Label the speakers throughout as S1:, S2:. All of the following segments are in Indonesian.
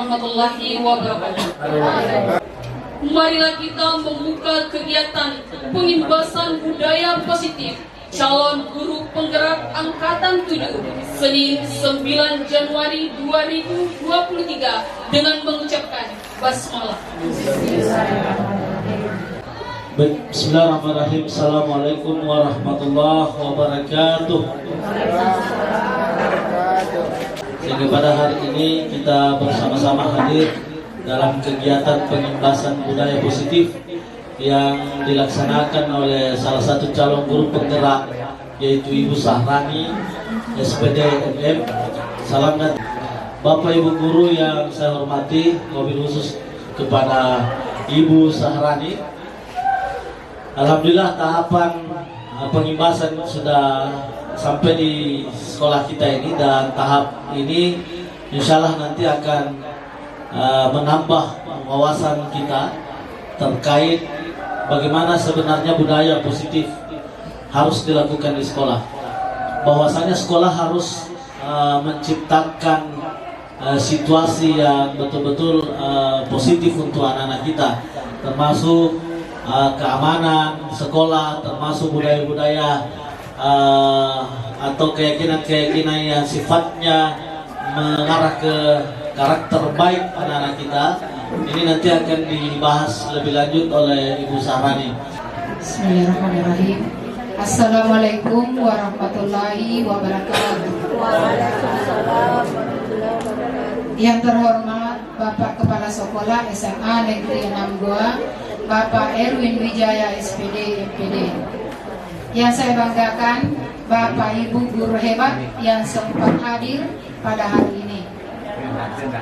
S1: warahmatullahi wabarakatuh. Marilah kita membuka kegiatan pengimbasan budaya positif calon guru penggerak Angkatan 7 Senin 9 Januari 2023 dengan mengucapkan basmalah.
S2: Bismillahirrahmanirrahim. Assalamualaikum warahmatullahi wabarakatuh. Sehingga pada hari ini kita bersama-sama hadir dalam kegiatan pengimbasan budaya positif yang dilaksanakan oleh salah satu calon guru penggerak, yaitu Ibu Sahrani, SPD MM. Salam dan Bapak Ibu guru yang saya hormati, wabil khusus kepada Ibu Sahrani. Alhamdulillah tahapan pengimbasan sudah sampai di sekolah kita ini, dan tahap ini insya Allah nanti akan menambah wawasan kita terkait bagaimana sebenarnya budaya positif harus dilakukan di sekolah. Bahwasanya sekolah harus menciptakan situasi yang betul-betul positif untuk anak-anak kita, termasuk keamanan sekolah, termasuk budaya-budaya atau keyakinan-keyakinan yang sifatnya mengarah ke karakter baik anak-anak kita. Ini nanti akan dibahas lebih lanjut oleh Ibu Sahrani.
S3: Bismillahirrahmanirrahim. Assalamualaikum warahmatullahi wabarakatuh. Yang terhormat Bapak Kepala Sekolah SMA Negeri 62, Bapak Erwin Wijaya SPD MPD. Yang saya banggakan Bapak Ibu guru hebat yang sempat hadir pada hari ini.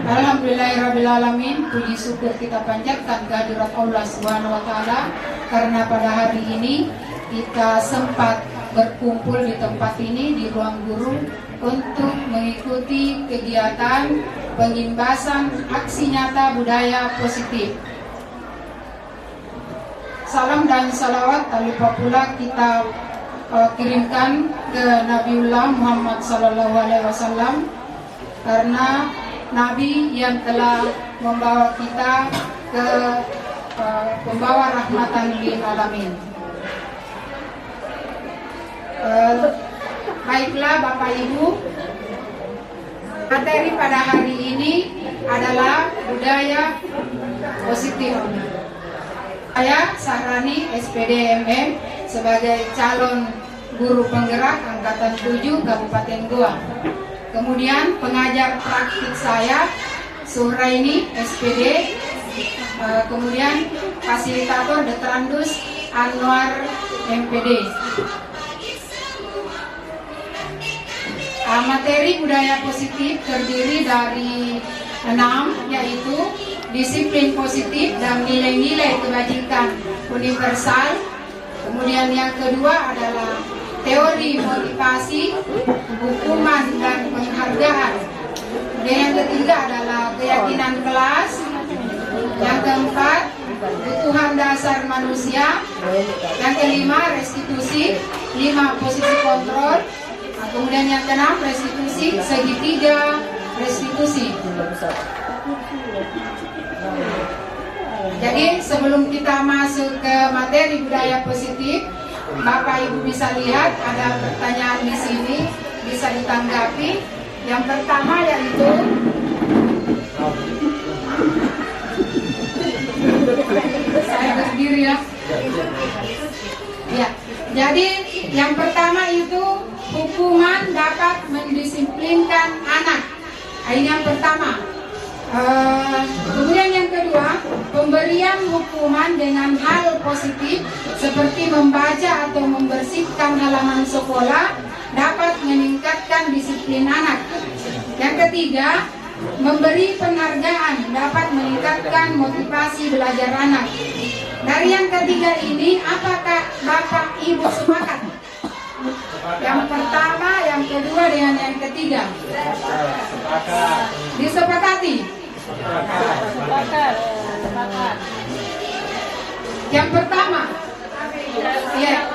S3: Alhamdulillahirrabbilalamin, puji syukur kita panjatkan kehadirat Allah Subhanahu wa Ta'ala, karena pada hari ini kita sempat berkumpul di tempat ini, di ruang guru, untuk mengikuti kegiatan pengimbasan aksi nyata budaya positif. Salam dan salawat tak lupa pula kita kirimkan ke Nabiullah Muhammad SAW, karena Nabi yang telah membawa kita ke pembawa rahmatan lil alamin. Baiklah Bapak Ibu, materi pada hari ini adalah budaya positif. Saya Sahrani SPD MM sebagai calon guru penggerak Angkatan 7 Kabupaten Goa. Kemudian pengajar praktik saya Suhraini SPD, kemudian fasilitator Detrandus Anwar MPD. Materi budaya positif terdiri dari 6, yaitu disiplin positif dan nilai-nilai kebajikan universal. Kemudian yang kedua adalah teori motivasi, hukuman dan penghargaan. Dan yang ketiga adalah keyakinan kelas. Yang keempat, kebutuhan dasar manusia. Yang kelima, restitusi. 5, posisi kontrol. Kemudian yang keenam, restitusi segitiga restitusi. Jadi sebelum kita masuk ke materi budaya positif, Bapak Ibu bisa lihat ada pertanyaan di sini, bisa ditanggapi. Yang pertama yaitu saya berdiri ya. Ya. Jadi yang pertama itu hukuman dapat mendisiplinkan anak. Ini yang pertama. Kemudian yang kedua, pemberian hukuman dengan hal positif seperti membaca atau membersihkan halaman sekolah dapat meningkatkan disiplin anak. Yang ketiga, memberi penghargaan dapat meningkatkan motivasi belajar anak. Dari yang ketiga ini, apakah Bapak Ibu sepakat? Yang pertama, yang kedua, dengan yang ketiga. Disepakati? Yang pertama, ya.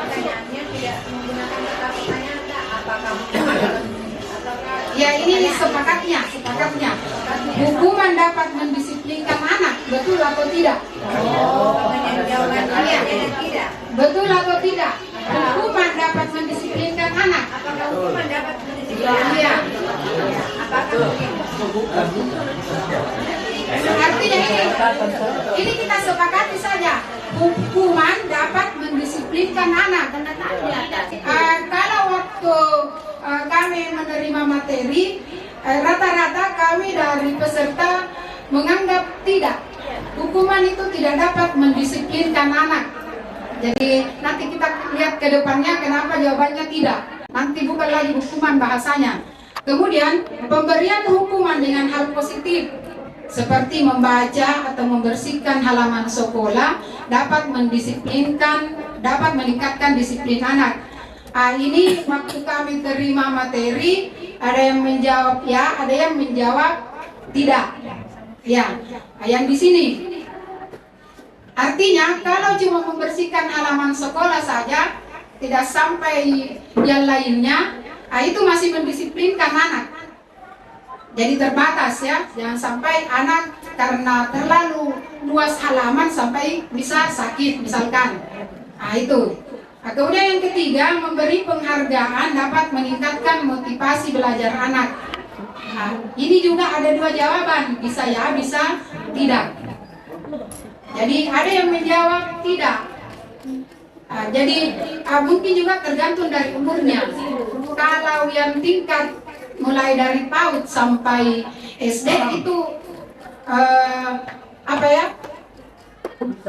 S3: Ya ini sepakatnya. Hukuman dapat mendisiplinkan anak, betul atau tidak? Betul atau tidak? Hukuman dapat mendisiplinkan anak.
S4: Apakah hukuman dapat mendisiplinkan?
S3: Iya.
S4: Apakah
S3: Artinya ini kita sepakati saja. Hukuman dapat mendisiplinkan anak. Kalau waktu kami menerima materi, rata-rata kami dari peserta menganggap tidak. Hukuman itu tidak dapat mendisiplinkan anak. Jadi nanti kita lihat ke depannya kenapa jawabannya tidak. Nanti bukan lagi hukuman bahasanya. Kemudian pemberian hukuman dengan hal positif seperti membaca atau membersihkan halaman sekolah dapat meningkatkan disiplin anak. Ini waktu kami terima materi, ada yang menjawab ya, ada yang menjawab tidak. Ya, yang di sini. Artinya kalau cuma membersihkan halaman sekolah saja, tidak sampai yang lainnya, itu masih mendisiplinkan anak. Jadi terbatas ya, jangan sampai anak karena terlalu luas halaman sampai bisa sakit misalkan. Itu. Kemudian yang ketiga, memberi penghargaan dapat meningkatkan motivasi belajar anak. Ini juga ada dua jawaban, bisa ya, bisa tidak. Jadi ada yang menjawab tidak. Jadi mungkin juga tergantung dari umurnya. Kalau yang tingkat mulai dari PAUD sampai SD itu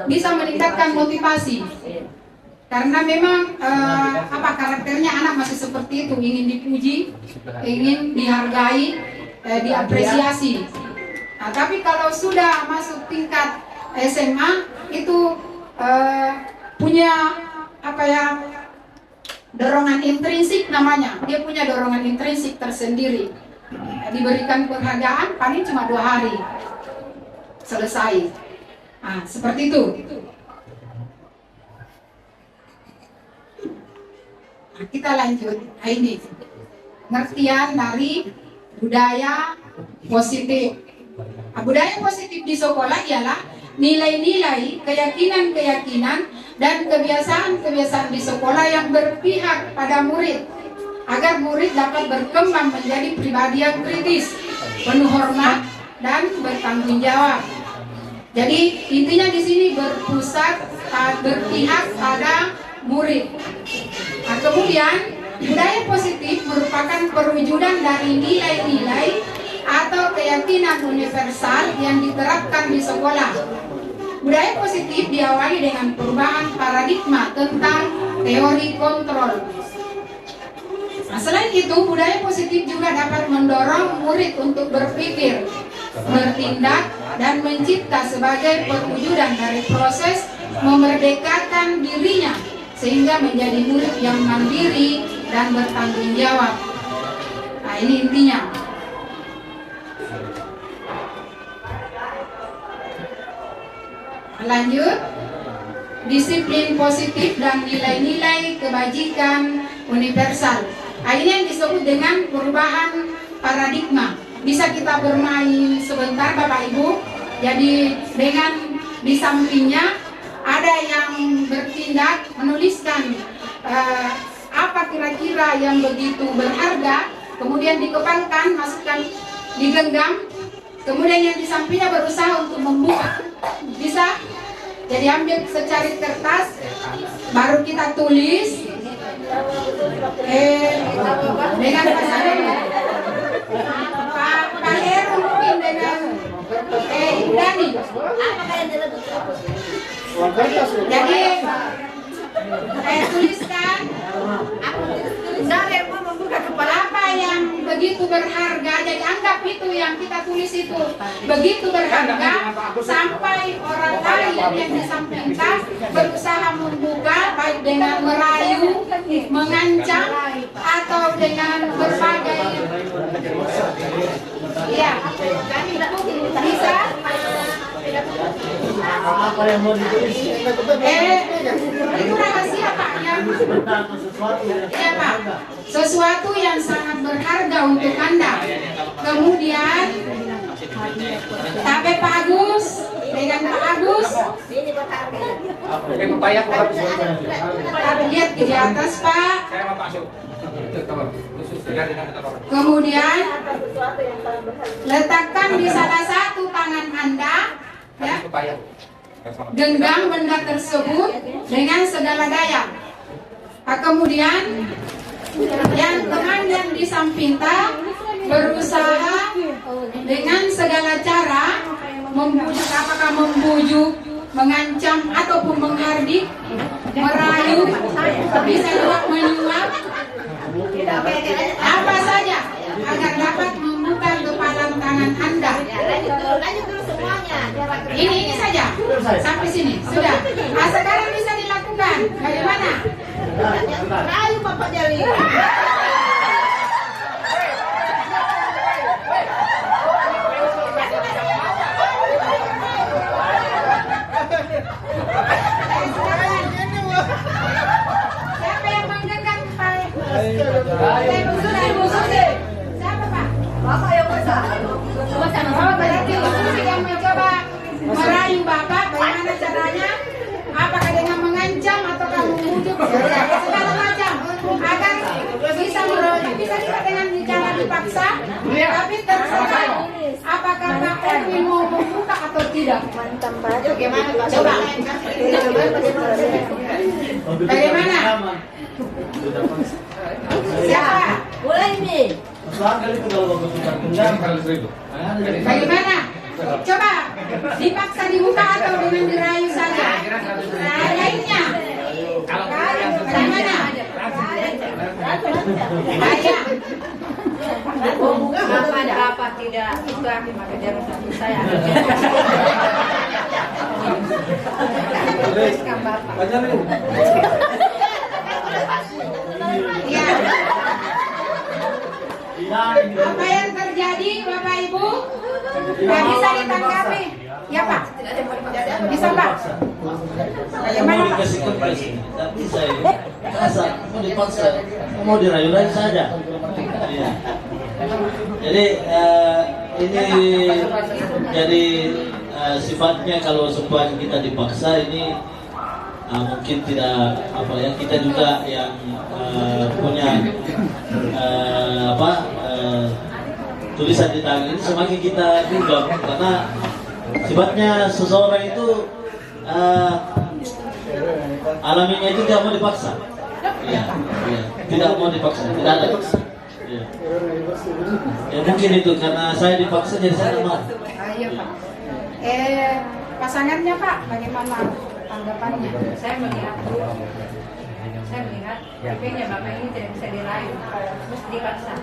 S3: bisa meningkatkan motivasi. Karena memang karakternya anak masih seperti itu, ingin dipuji, ingin dihargai, diapresiasi. Tapi kalau sudah masuk tingkat SMA itu punya dorongan intrinsik namanya. Dia punya dorongan intrinsik tersendiri. Diberikan penghargaan paling cuma 2 hari selesai. Seperti itu. Kita lanjut. Ini pengertian dari budaya positif. Budaya positif di sekolah ialah nilai-nilai, keyakinan-keyakinan, dan kebiasaan-kebiasaan di sekolah yang berpihak pada murid agar murid dapat berkembang menjadi pribadi yang kritis, penuh hormat, dan bertanggung jawab. Jadi intinya di sini berpihak pada murid. Kemudian budaya positif merupakan perwujudan dari nilai-nilai atau keyakinan universal yang diterapkan di sekolah. Budaya positif diawali dengan perubahan paradigma tentang teori kontrol. Selain itu, budaya positif juga dapat mendorong murid untuk berpikir, bertindak, dan mencipta sebagai perwujudan dari proses memerdekakan dirinya sehingga menjadi murid yang mandiri dan bertanggung jawab. Ini intinya. Lanjut, disiplin positif dan nilai-nilai kebajikan universal. Ini yang disebut dengan perubahan paradigma. Bisa kita bermain sebentar Bapak Ibu. Jadi dengan di sampingnya ada yang bertindak menuliskan apa kira-kira yang begitu berharga, kemudian dikepalkan, masukkan, digenggam, kemudian yang di sampingnya berusaha untuk membuka. Bisa? Jadi ambil secari kertas, baru kita tulis dengan pasangan Pak Heru mungkin dengan Dani. Jadi tuliskan apa yang begitu berharga. Jadi anggap itu yang kita tulis itu begitu berharga sampai orang lain yang di samping kita berusaha membuka, baik dengan merayu, mengancam, atau dengan berbagai bisa.
S2: Apa yang mau ditulis?
S3: Itu rahasia Pak ya.
S2: Sesuatu yang
S3: Iya Pak. sesuatu yang sangat berharga untuk Anda. Kemudian sampai Pak Agus, pegang Pak Agus, lihat di atas Pak. Kemudian letakkan di salah satu tangan Anda, ya, genggam benda tersebut dengan segala daya. Kemudian yang teman yang di samping berusaha dengan segala cara membujuk, apakah membujuk, mengancam ataupun menghardik, merayu, bisa juga menyuap, apa saja agar dapat membuka kepalan tangan Anda.
S4: Lanjut dulu semuanya.
S3: Ini saja sampai sini sudah. Sekarang bisa dilakukan. Bagaimana?
S4: Rayu Bapak Jali.
S3: Siapa yang menggenggam kepala? Ibu Susi. Siapa Pak?
S4: Bapak yang besar.
S3: Oh, berarti Ibu Susi yang mencoba merayu Bapak. Bagaimana caranya? Apakah dengan mengancam atau membujuk segala macam agar bisa meroyok, bisa juga dengan cara dipaksa, tapi terserah apakah Pak Erwin mau membuka atau tidak.
S4: Mantap Pak. Bagaimana Pak?
S3: Coba. Bagaimana? Siapa?
S4: Mulai nih.
S3: Bagaimana? Coba dipaksa dibuka atau dengan dirayu saja? Lainnya. Bagaimana? Ayah.
S4: Bapak dapat tidak itu maka jangan sampai saya.
S3: Ya. Apa yang terjadi Bapak Ibu? Nggak bisa ditanggapi. Ya Pak. Bisa Pak. Bagaimana
S2: Mau
S3: Pak?
S2: dikasih kompres, tapi saya rasa mau dipaksa, mau dirayu-rayu saja. Iya. Jadi ini jadi sifatnya kalau semuanya kita dipaksa ini mungkin tidak apa ya, kita juga yang punya tulisan di tangan ini semakin kita genggam karena sifatnya seseorang itu alaminya itu tidak mau dipaksa. Iya, iya. Tidak mau dipaksa, tidak ada. Iya. Ya mungkin itu karena saya dipaksa jadi saya tidak mau.
S3: Ayo Pak. Pasangannya Pak, bagaimana tanggapannya?
S4: Saya melihat kayaknya Bapak ini tidak bisa dirayu, mesti dipaksa.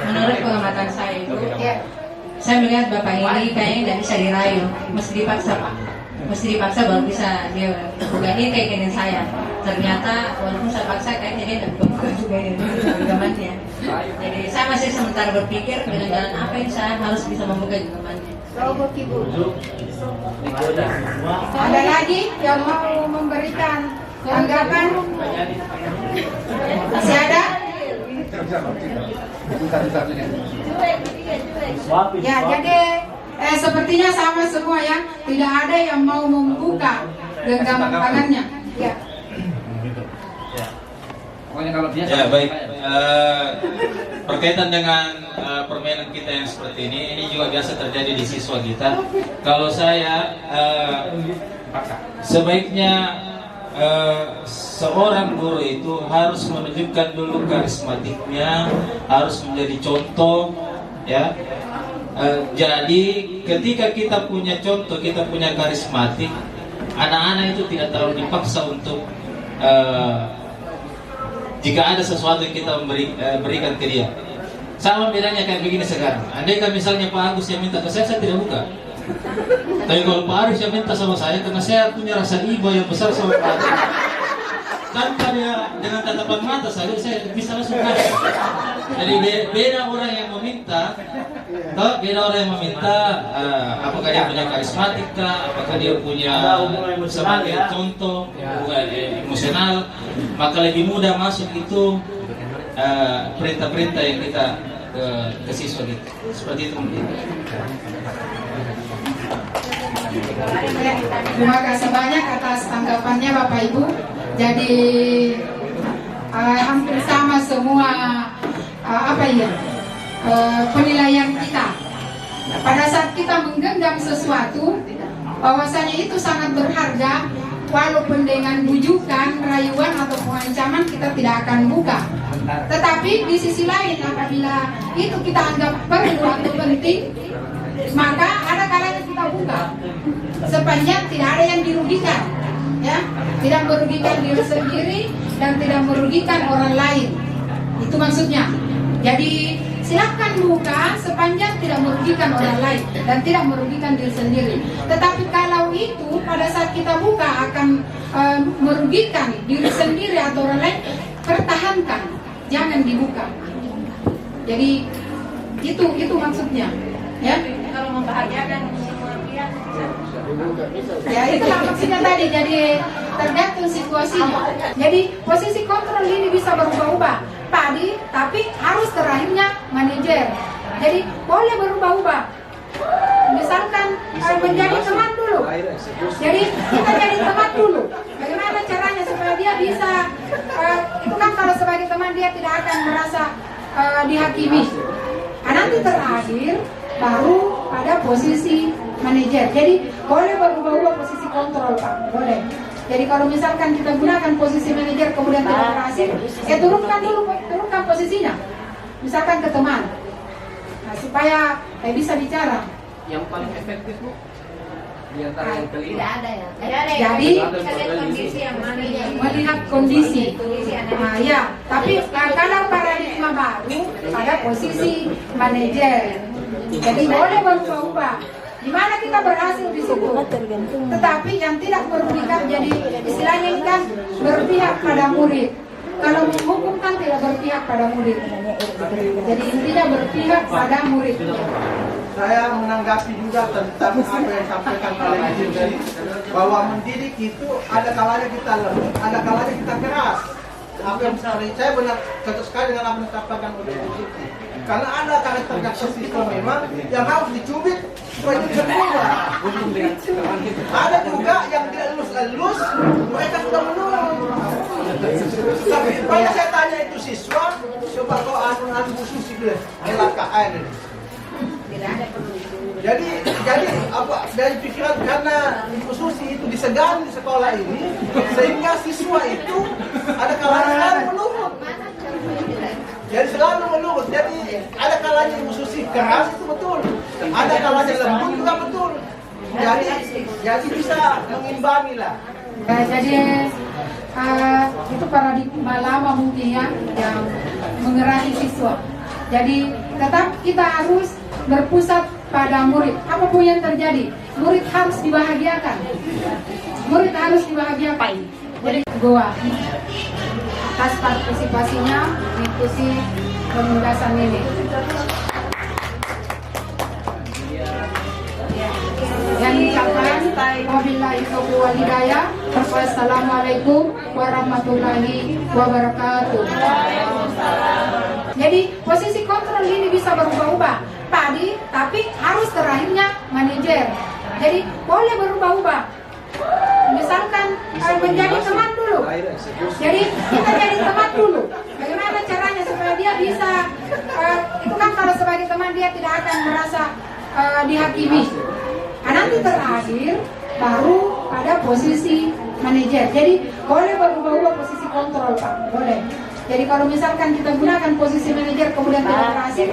S4: Menurut pengamatan saya itu, saya melihat Bapak ini kayaknya tidak bisa dirayu, mesti dipaksa Pak. Mesti dipaksa baru bisa dia bukan ini kayak gini saya. Ternyata walaupun saya paksa kayaknya dia tidak buka juga ini genggamannya. Jadi saya masih sementara berpikir dengan jalan apa yang saya harus bisa membuka genggamannya.
S3: Ada lagi yang mau memberikan tanggapan? Masih ada? Ya, jadi sepertinya sama semua ya. Tidak ada yang mau membuka genggaman tangannya. Ya.
S5: Ya baik, berkaitan dengan permainan kita yang seperti ini juga biasa terjadi di siswa kita. Kalau saya sebaiknya seorang guru itu harus menunjukkan dulu karismatiknya, harus menjadi contoh, ya. Jadi ketika kita punya contoh, kita punya karismatik, anak-anak itu tidak terlalu dipaksa untuk jika ada sesuatu yang kita berikan ke dia. Sama bedanya kayak begini sekarang. Andai kan misalnya Pak Agus yang minta ke saya tidak buka. Tapi kalau Pak Arif yang minta sama saya, karena saya punya rasa iba yang besar sama Pak Agus. tanpa dia dengan tatapan mata saja saya bisa langsung kasih. Jadi beda orang yang meminta, beda orang yang meminta, apakah dia punya karismatik kah, apakah dia punya sebagai contoh, bukan emosional, maka lebih mudah masuk itu perintah-perintah yang kita ke siswa gitu. Seperti itu mungkin.
S3: Terima kasih banyak atas tanggapannya Bapak Ibu. Jadi hampir sama semua penilaian kita. Pada saat kita menggenggam sesuatu, bahwasanya itu sangat berharga, walaupun dengan bujukan, rayuan atau pengancaman kita tidak akan buka. Tetapi di sisi lain, apabila itu kita anggap perlu atau penting, maka ada kalanya kita buka, sepanjang tidak ada yang dirugikan, ya, tidak merugikan diri sendiri dan tidak merugikan orang lain. Itu maksudnya. Jadi silakan buka sepanjang tidak merugikan orang lain dan tidak merugikan diri sendiri. Tetapi kalau itu pada saat kita buka akan merugikan diri sendiri atau orang lain, pertahankan, jangan dibuka. Jadi itu maksudnya, ya.
S4: Kalau membahagiakan semua pihak,
S3: Ya itulah maksudnya tadi. Jadi tergantung situasinya. Jadi posisi kontrol ini bisa berubah-ubah, Padi, tapi harus terakhirnya manajer. Jadi boleh berubah-ubah. Misalkan menjadi teman dulu. Jadi kita jadi teman dulu. Bagaimana caranya supaya dia bisa itu kan kalau sebagai teman dia tidak akan merasa dihakimi. Nanti terakhir baru pada posisi manajer. Jadi boleh berubah-ubah posisi kontrol, Pak. Boleh. Jadi kalau misalkan kita gunakan posisi manajer kemudian tidak berhasil, turunkan posisinya. Misalkan ke teman. Nah, supaya bisa bicara.
S6: Yang paling efektif Bu di antara yang kelima.
S4: tidak ada ya.
S3: Jadi
S4: Kita lihat kondisi yang mana yang
S3: melihat kondisi.
S4: ada.
S3: Nah, ya, tapi kalau paradigma baru pada posisi manajer. Jadi boleh berubah-ubah. Di mana kita berhasil di situ. Tetapi yang tidak merugikan, jadi istilahnya ini kan berpihak pada murid. Kalau menghukum kan tidak berpihak pada murid. Jadi intinya berpihak pada murid.
S7: Saya menanggapi juga tentang apa yang disampaikan oleh Izin tadi, bahwa mendidik itu ada kalanya kita lembut, ada kalanya kita keras. Apa yang saya benar cocok sekali dengan apa yang disampaikan oleh Izin. Karena ada karakter siswa memang yang harus dicubit supaya itu berubah. Ada juga yang tidak lulus, mereka sudah menurun. Tapi pada saya tanya itu siswa, coba kau anu khusus itu LKN ini. Jadi apa dari pikiran karena khusus itu disegani di sekolah ini sehingga siswa itu ada kalanya selalu menurut. Jadi selalu menurut. Jadi ada kalanya khusus keras itu betul. Ada kalanya lembut juga betul. Jadi bisa mengimbangi lah.
S3: Ya, jadi itu paradigma lama mungkin ya yang mengerai siswa. Jadi tetap kita harus berpusat pada murid. Apapun yang terjadi, murid harus dibahagiakan. Murid harus dibahagiakan. Jadi Goa atas partisipasinya mengikuti penugasan ini. Yang diucapkan wabillahi taufiq wal hidayah. Wassalamualaikum warahmatullahi wabarakatuh. Jadi posisi kontrol ini bisa berubah-ubah, Padi, tapi harus terakhirnya manajer. Jadi boleh berubah-ubah. Misalkan menjadi teman dulu. Jadi kita jadi teman dulu. Bagaimana caranya supaya dia bisa itu kan kalau sebagai teman dia tidak akan merasa dihakimi. Nanti terakhir baru pada posisi manajer. Jadi boleh berubah-ubah posisi kontrol, Pak. Boleh. Jadi kalau misalkan kita gunakan posisi manajer kemudian tidak berhasil,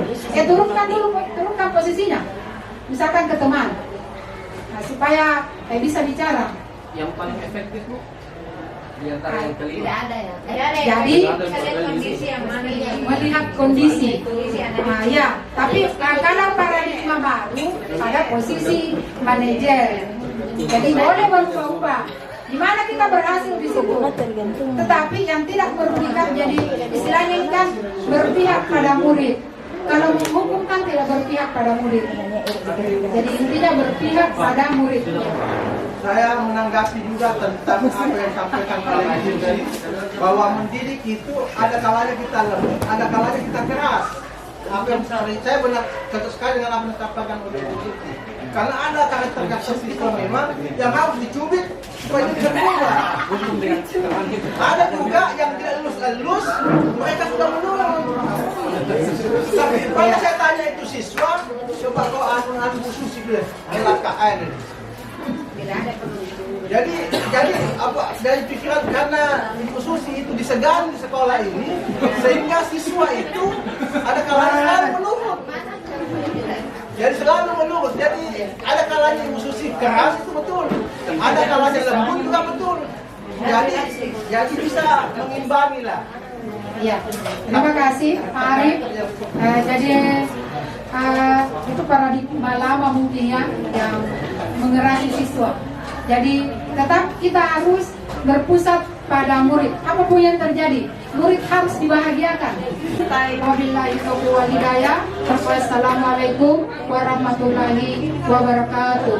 S3: turunkan posisinya. Misalkan ke teman. Nah, supaya bisa bicara.
S6: Yang paling efektif Bu di antara yang kelima.
S4: Tidak ada ya.
S3: Jadi
S4: Kita lihat kondisi yang mana yang
S3: melihat kondisi.
S4: ada.
S3: Nah, ya, tapi kalau paradigma baru pada posisi manajer. Jadi boleh berubah-ubah. Di Di mana kita berhasil di situ. Tetapi yang tidak merugikan, jadi istilahnya ini kan berpihak pada murid. Kalau menghukum kan tidak berpihak pada murid. Jadi intinya berpihak pada murid.
S7: Saya menanggapi juga tentang apa yang disampaikan oleh Ibu tadi, bahwa mendidik itu ada kalanya kita lembut, ada kalanya kita keras. Apa yang saya benar cocok sekali dengan apa yang disampaikan oleh Ibu Suti. Karena ada karakter itu memang yang harus dicubit supaya dia tidak berubah. Ada juga yang tidak lulus, mereka sudah menurun. Tapi kalau saya tanya itu siswa, coba kau anu Bu Susi dulu, LKN ini. Jadi apa dari pikiran karena Ibu Susi itu disegani di sekolah ini, sehingga siswa itu ada kalanya selalu menurut. Jadi selalu menurut. Jadi ada kalanya Ibu Susi keras itu betul, ada kalanya lembut juga betul. Jadi bisa mengimbangi lah.
S3: Ya, terima kasih Pak Arif. Jadi itu paradigma lama mungkin ya yang mengerasi siswa. Jadi tetap kita harus berpusat pada murid. Apapun yang terjadi, murid harus dibahagiakan. Wabillahi taufiq wal hidayah. Wassalamualaikum warahmatullahi wabarakatuh.